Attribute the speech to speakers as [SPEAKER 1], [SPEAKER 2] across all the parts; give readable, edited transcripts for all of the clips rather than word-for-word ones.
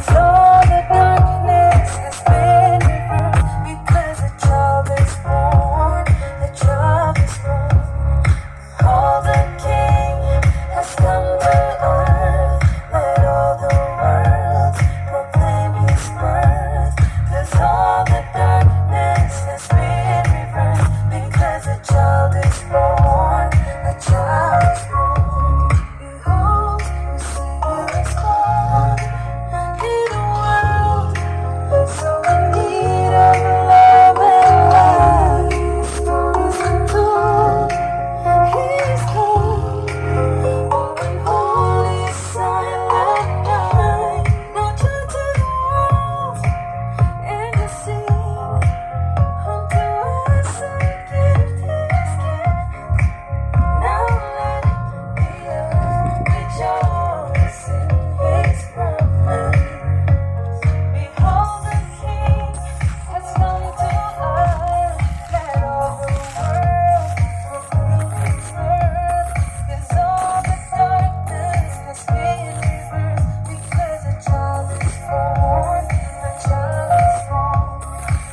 [SPEAKER 1] all the darkness has been reversed because a child is born, a child is born. All the King has come to earth. Let all the world proclaim His birth. 'Cause all the darkness has been reversed because a child is born, a child is born. Behold, the Savior is born in a world so in need of love and light. He's enthroned, He's come, born holy, silent night. Now turn to the world and you see, unto us a gift His gift. Now let the earth rejoice in His promise. Behold, the King has come to earth. Let all the world proclaim His birth. 'Cause all the darkness has been reversed because a child is born, a child is born.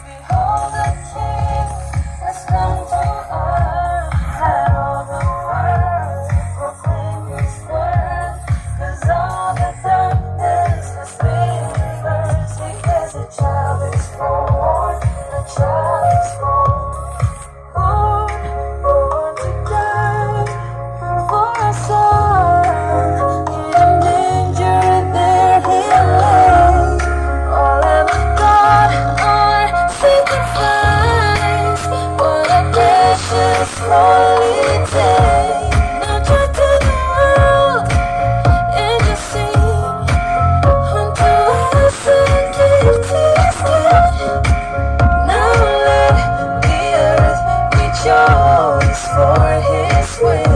[SPEAKER 1] Behold, the King has come to earth. Let all the world proclaim His word. 'Cause all the darkness has been reversed because a child is born, a child is born. Born to die for us all. In danger there He lay. All Lamb of God, our sacrifice. What a precious holy day. Now turn to the world and you see, unto us a gift His gift. Now let the earth rejoice for His way.